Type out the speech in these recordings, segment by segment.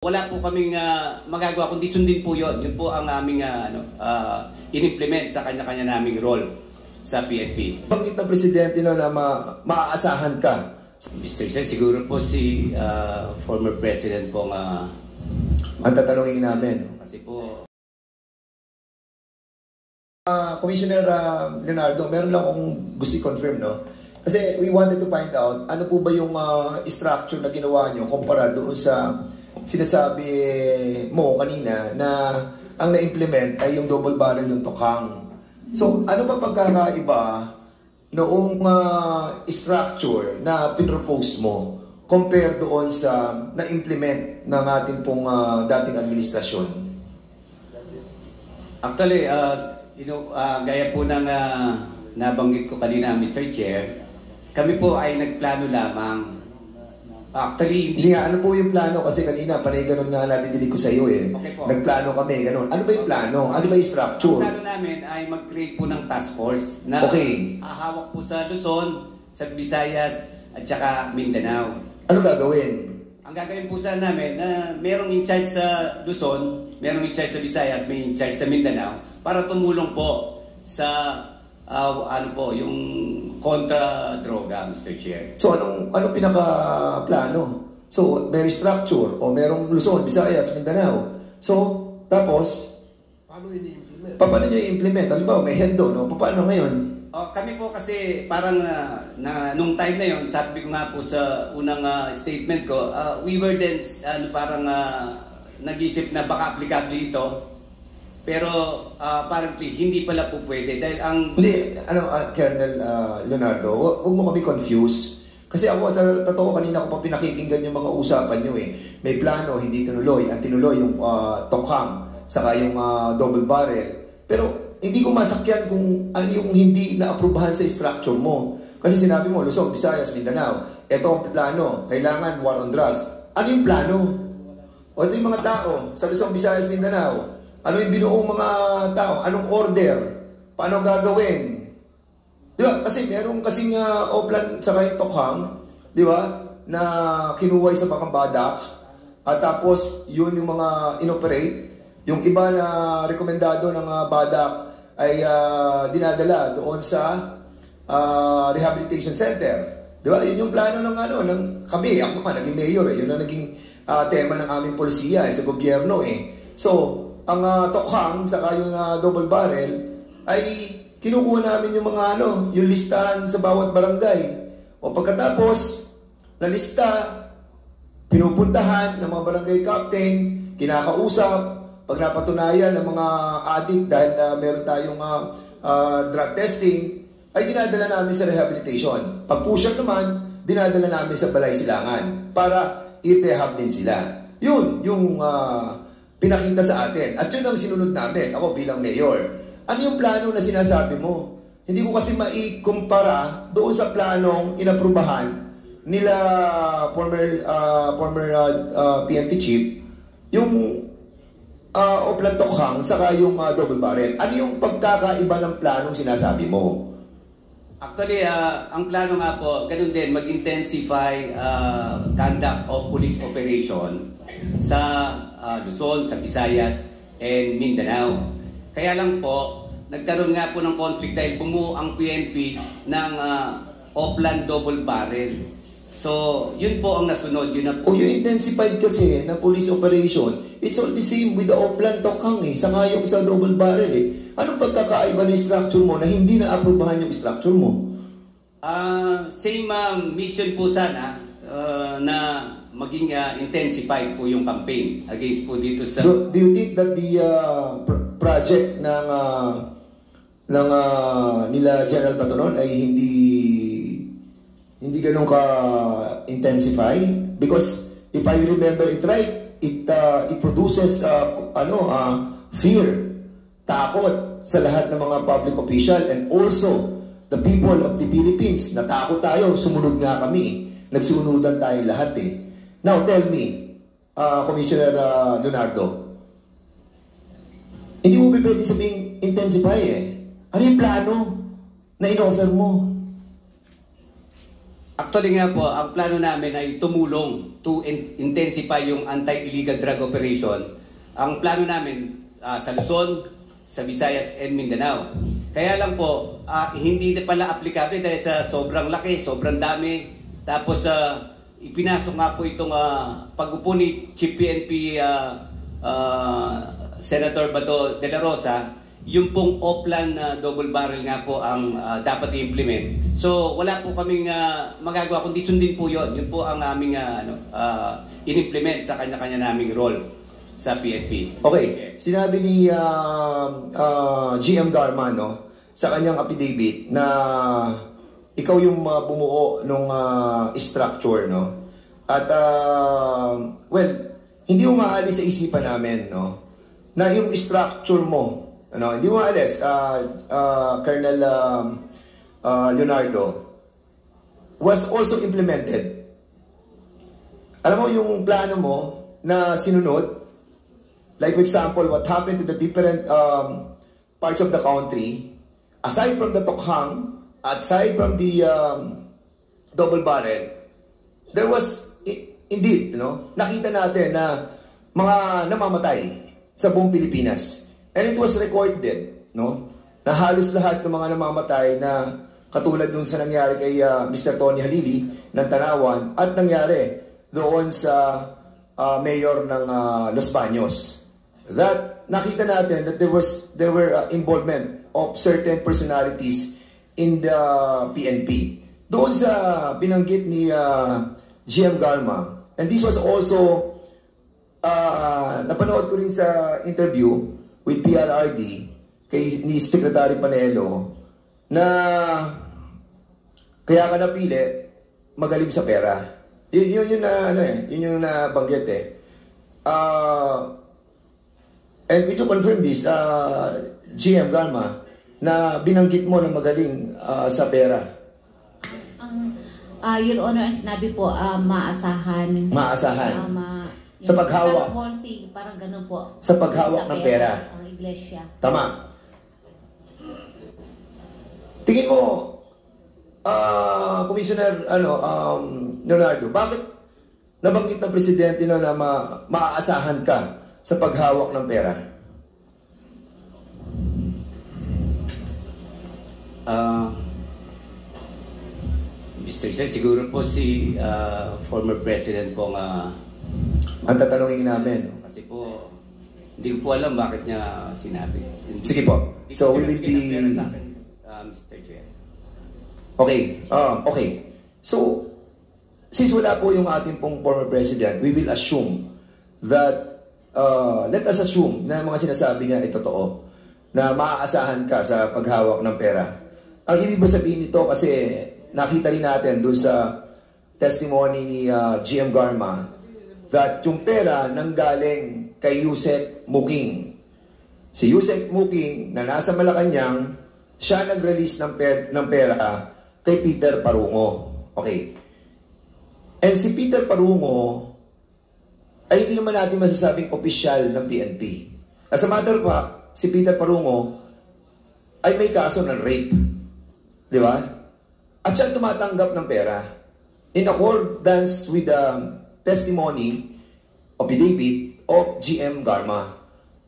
Wala po kaming magagawa kundi sundin po yun. Yun po ang aming in-implement sa kanya-kanya naming role sa PNP. Bakit na presidente na maaasahan ka? Mr. Sen, siguro po si former president po ang tatanungin namin. Kasi po... Commissioner Leonardo, meron lang akong gusto i-confirm, no? Kasi we wanted to find out, ano po ba yung structure na ginawa nyo kumpara doon sa sinasabi mo kanina na ang na-implement ay yung double barrel yung tokhang. So, ano ba pagkakaiba noong structure na pinropose mo compare doon sa na-implement ng ating pong dating administrasyon? Actually, gaya po ng nabanggit ko kanina, Mr. Chair, kami po ay nagplano lamang. Actually, hindi nga, ano po yung plano? Kasi kanina, panay ganun nga natin dinig ko sa iyo eh. Okay po. Nagplano kami, ganun. Ano ba yung plano? Ano ba yung structure? Ang plano namin ay mag-create po ng task force na hahawak po sa Luzon, sa Visayas, at saka Mindanao. Ano gagawin? Ang gagawin po sana namin na merong in charge sa Luzon, merong in charge sa Visayas, may in charge sa Mindanao para tumulong po sa yung kontra-droga, Mr. Chair. So, anong pinaka-plano? So, may structure o merong Luzon, Visayas, Mindanao. So, tapos, paano nyo i-implement? Halimbawa, may head doon, no? Paano ngayon? Kami po kasi parang nung time na yon, sabi ko nga po sa unang statement ko, we were then parang nag-isip na baka applicable ito. Pero parang hindi pala po pwede dahil ang... Hindi, Colonel Leonardo, huwag mo kami confuse. Kasi ako, totoo kanina ko pa pinakikinggan yung mga usapan nyo eh. May plano, hindi tinuloy. Ang tinuloy yung tokhang, saka yung double barrel. Pero hindi ko masakyan kung ano yung hindi naaprubahan sa structure mo. Kasi sinabi mo, Luzon, Visayas, Mindanao. Ito ang plano, kailangan war on drugs. Ano yung plano? O ito yung mga tao sa Luzon, Visayas, Mindanao. Ano yung binuong mga tao? Anong order? Paano gagawin? Di ba? Kasi meron kasing Oplan sa kay tokhang, di ba? Na kinuway sa Badak. At tapos, yun yung mga inoperate. Yung iba na rekomendado ng Badak ay dinadala doon sa rehabilitation center. Di ba? Yun yung plano ng kami. Ako naman, naging mayor eh. Yun ang naging tema ng aming polisiya sa gobyerno eh. So, ang tokhang saka yung double barrel ay kinukuha namin yung mga yung listahan sa bawat barangay. O pagkatapos na lista, pinupuntahan ng mga barangay captain, kinakausap, pag napatunayan ng mga addict dahil meron tayong drug testing, ay dinadala namin sa rehabilitation. Pag pusher naman, dinadala namin sa Balay Silangan para i-rehab din sila. Yun, yung pinakita sa atin. At yun ang sinunod namin, ako bilang mayor. Ano yung plano na sinasabi mo? Hindi ko kasi maikumpara doon sa planong inaprubahan nila former PNP chief, yung Oplan tokhang, saka yung double barrel. Ano yung pagkakaiba ng planong sinasabi mo? Actually, ang plano nga po, ganun din, mag-intensify conduct of police operation sa Luzon, sa Visayas, and Mindanao. Kaya lang po, nagkaroon nga po ng conflict dahil bumuo ang PNP ng Oplan double barrel. So, yun po ang nasunod. Yun na po. Yung intensified kasi na police operation, it's all the same with the Oplan tokhang eh. Saka yung sa double barrel eh. Anong pagkakaiba ng structure mo na hindi na-aprobahan yung structure mo? Same mission po sana na maging intensified po yung campaign against po dito sa... Do you think that the project ng nila General Batonon ay hindi ganun ka-intensify? Because if I remember it right, it produces fear, takot sa lahat ng mga public official and also the people of the Philippines. Natakot tayo, sumunod nga kami. Nagsunudan tayo lahat eh. Now tell me, Commissioner Leonardo, hindi mo pwede sabing intensify eh. Ano yung plano na in-offer mo? Actually nga po, ang plano namin ay tumulong to intensify yung anti-illegal drug operation. Ang plano namin sa Luzon, sa Visayas and Mindanao. Kaya lang po, hindi na pala applicable dahil sa sobrang laki, sobrang dami. Tapos ipinasok nga po itong pag-upo ni Chief PNP Senator Bato de la Rosa, yung pong Oplan double barrel nga po ang dapat i-implement. So wala po kaming magagawa kundi sundin po yon. Yun po ang aming in-implement sa kanya-kanya naming role sa PNP. Okay, sinabi ni GM Garma, no, sa kanyang affidavit na ikaw yung bumuo nung structure, no? At well, hindi mo maalis sa isipan namin, no, na yung structure mo, ano, hindi mo maalis, Colonel Leonardo, was also implemented. Alam mo yung plano mo na sinunod, like for example, what happened to the different parts of the country, aside from the Tokhang, aside from the double barrel, there was indeed, nakita natin na mga namamatay sa buong Pilipinas. And it was recorded, na halos lahat ng mga namamatay na katulad dun sa nangyari kay Mr. Tony Halili ng Tanawan at nangyari doon sa mayor ng Los Baños. That nakita natin that there were involvement of certain personalities in the PNP. Doon sa binanggit ni GM Garma, and this was also napanood ko rin sa interview with PRRD ni Secretary Panelo na kaya ka napili magaling sa pera. Yun yung na yun yung nabanggit eh. And we do confirm this, GM Garma, na binanggit mo na magaling sa pera. Your Honor, ang sinabi po, maasahan. Maasahan. Sa paghawak. Small thing, parang ganun po. Sa paghawak ng pera. Ang iglesia. Tama. Tingin mo, Commissioner Leonardo, bakit nabanggit ng Presidente na maaasahan ka sa paghawak ng pera? Mr. Sir, siguro po si former President po ang tatanungin namin. Kasi po, hindi ko po alam bakit niya sinabi. Sige po. So, we will be... Mr. Chair. Okay. Okay. So, since wala po yung ating pong former President, we will assume that let us assume na mga sinasabi niya ay totoo, na maaasahan ka sa paghawak ng pera. Ang ibig sabihin nito kasi nakita rin natin doon sa testimony ni GM Garma that yung pera nanggaling kay Yusek Muking. Si Yusek Muking na nasa Malacanang, siya nag-release ng pera kay Peter Parungo. Okay. And si Peter Parungo ay hindi naman natin masasabing opisyal ng PNP. As a matter of fact, si Peter Parungo ay may kaso ng rape. Di ba? At siya tumatanggap ng pera in accordance with the testimony of affidavit of GM Garma.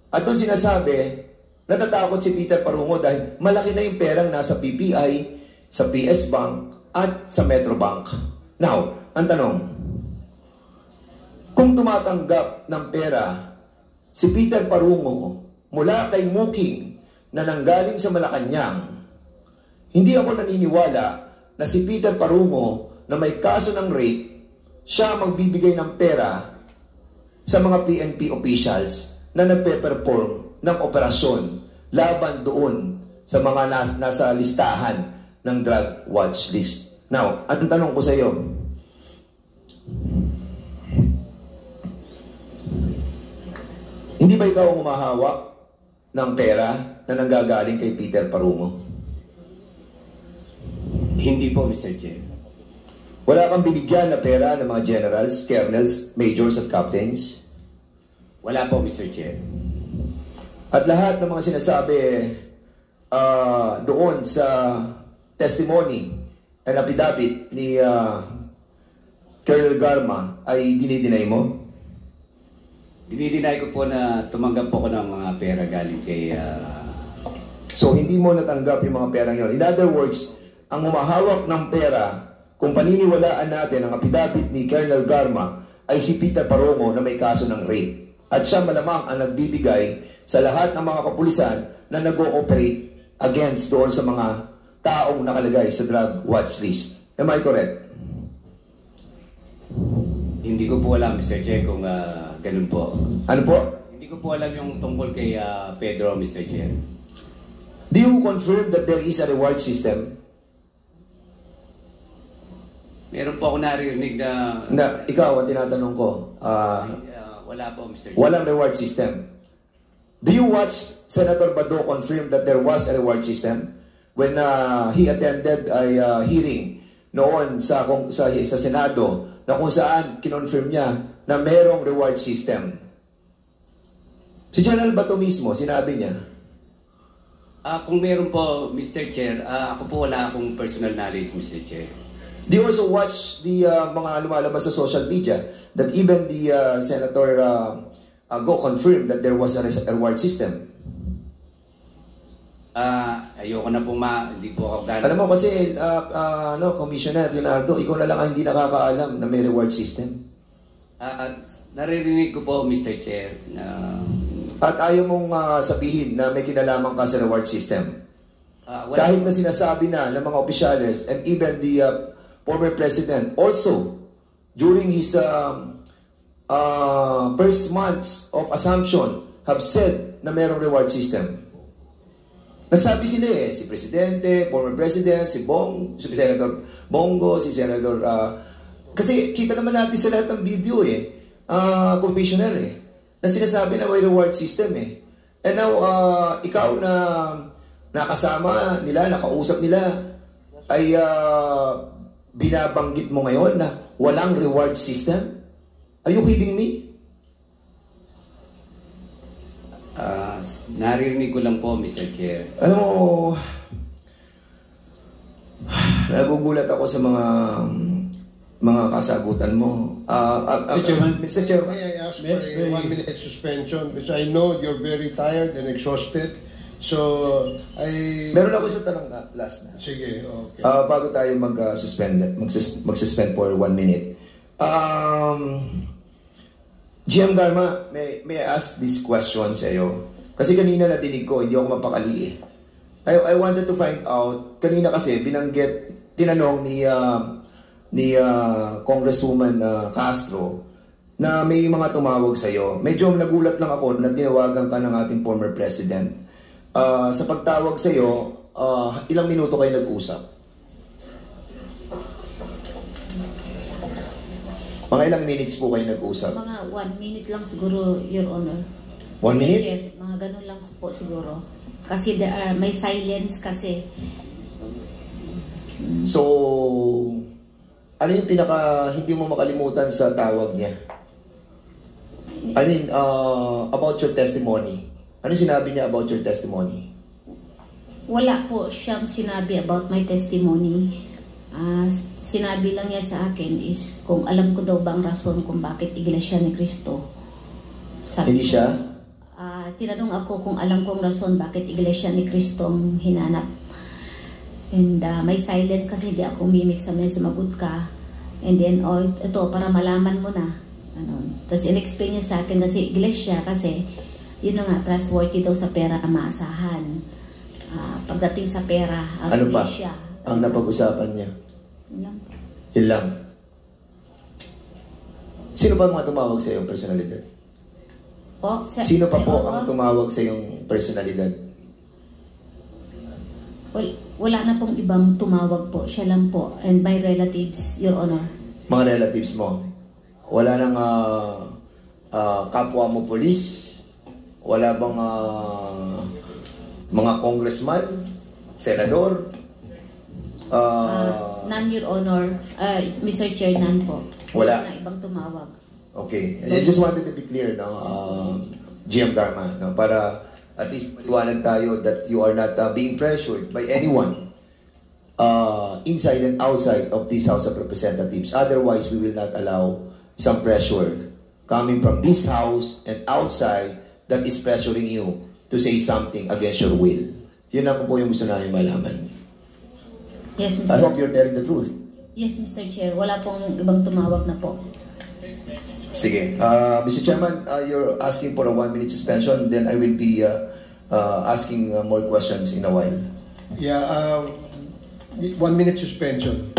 At doon sinasabi, natatakot si Peter Parungo dahil malaki na yung perang nasa PPI, sa PS Bank, at sa Metro Bank. Now, ang tanong, kung tumatanggap ng pera si Peter Parungo mula kay Muking na nanggaling sa Malacanang, hindi ako naniniwala na si Peter Parungo na may kaso ng rape, siya magbibigay ng pera sa mga PNP officials na nagpe-perform ng operasyon laban doon sa mga nasa listahan ng drug watch list. Now, ang tanong ko sa iyo, hindi ba ikaw ang umahawak ng pera na nanggagaling kay Peter Parungo? Hindi po, Mr. Chair. Wala kang binigyan na pera ng mga generals, colonels, majors at captains? Wala po, Mr. Chair. At lahat ng mga sinasabi doon sa testimony an affidavit ni Colonel Garma ay dinideny mo? Dinideny ko po na tumanggap po ko ng mga pera galing kay... So, hindi mo natanggap yung mga perang yon. In other words, ang humahawak ng pera, kung paniniwalaan natin ang affidavit ni Colonel Garma, ay si Peter Parongo na may kaso ng rape. At siya malamang ang nagbibigay sa lahat ng mga kapulisan na nag-ooperate against doon sa mga taong nakalagay sa drug watch list. Am I correct? Hindi ko po alam, Mr. Chair, kung ganun po. Ano po? Hindi ko po alam yung tungkol kay Pedro, Mr. Chair. Do you confirm that there is a reward system? Meron po ako narinig na... Ikaw ang tinatanong ko. Wala po, Mr. Chair. Walang reward system. Do you watch Senator Bato confirm that there was a reward system when he attended a hearing noon sa Senado na kung saan kinonfirm niya na merong reward system? Si General Bato mismo, sinabi niya. Kung meron po, Mr. Chair, ako po wala akong personal knowledge, Mr. Chair. Do you also watch the mga lumalabas sa social media that even the Senator Go confirmed that there was a reward system? Ayoko na po hindi po ako gano'n. Alam mo kasi, Commissioner Leonardo, ikaw na lang ang hindi nakakaalam na may reward system. Naririnig ko po, Mr. Chair, na... At ayaw mong sabihin na may kinalaman ka sa reward system. Kahit na sinasabi na ng mga opisyales and even the former president also during his first months of assumption have said na mayroong reward system. Nagsabi sila si Presidente, former President, si Senator Bongo, si Senator... kasi kita naman natin sa lahat ng video Commissioner na sinasabi na may reward system And now, ikaw na nakasama nila, nakausap nila, ay binabanggit mo ngayon na walang reward system? Are you kidding me? Naririnig ko lang po, Mr. Chair. Alam mo, nagugulat ako sa mga kasagutan mo. Mr. Chairman, may I ask for a 1-minute suspension because I know you're very tired and exhausted. So, meron ako isang tanong na, last na. Sige, okay. Bago tayo mag-suspend for 1 minute. GM Garma, may I ask this question sa iyo? Kasi kanina nadinig ko, hindi ako mapakali I wanted to find out, kanina kasi tinanong ni Congresswoman Castro na may mga tumawag sa iyo. Medyo nagulat lang ako na tinawagan ka ng ating former president. Sa pagtawag sa iyo, ilang minuto kayo nag-usap? Mga ilang minutes po kayo nag-usap? Mga 1 minute lang siguro, Your Honor. 1 minute? Kasi, mga ganun lang po siguro. Kasi may silence kasi. So, ano yung hindi mo makalimutan sa tawag niya? I mean, about your testimony. Ano sinabi niya about your testimony? Wala po siyang sinabi about my testimony. Sinabi lang niya sa akin is kung alam ko daw bang rason kung bakit Iglesia ni Cristo. Hindi siya? Tinanong ako kung alam kong rason bakit Iglesia ni Cristo ang hinanap. And may silence kasi hindi ako mimik sa may sumagot ka. And then, ito, para malaman mo na. Tapos in-explain niya sa akin kasi Iglesia kasi yun na nga, trustworthy daw sa pera maasahan. Pagdating sa pera, ang ano pa? Iglesia. Ang napag-usapan niya? Yun lang. Sino pa mga tumawag sa iyong personalidad? Sino pa po ang tumawag sa iyong personalidad? Wala na pong ibang tumawag po. Siya lang po. And my relatives, Your Honor. Mga relatives mo? Wala nang kapwa mo polis? Wala bang mga congressman? Senador? None, Your Honor. Mr. Chair, none po. Wala na ibang tumawag. Okay. I just wanted to be clear, GM Garma, para at least maliwanag tayo that you are not being pressured by anyone inside and outside of this House of Representatives. Otherwise, we will not allow some pressure coming from this House and outside that is pressuring you to say something against your will. Yun lang po yung gusto namin malaman. Yes, Mr. I hope you're telling the truth. Yes, Mr. Chair. Wala pong ibang tumawag na po. Sige. Mr. Chairman, you're asking for a 1-minute suspension. Then I will be asking more questions in a while. Yeah, 1-minute suspension.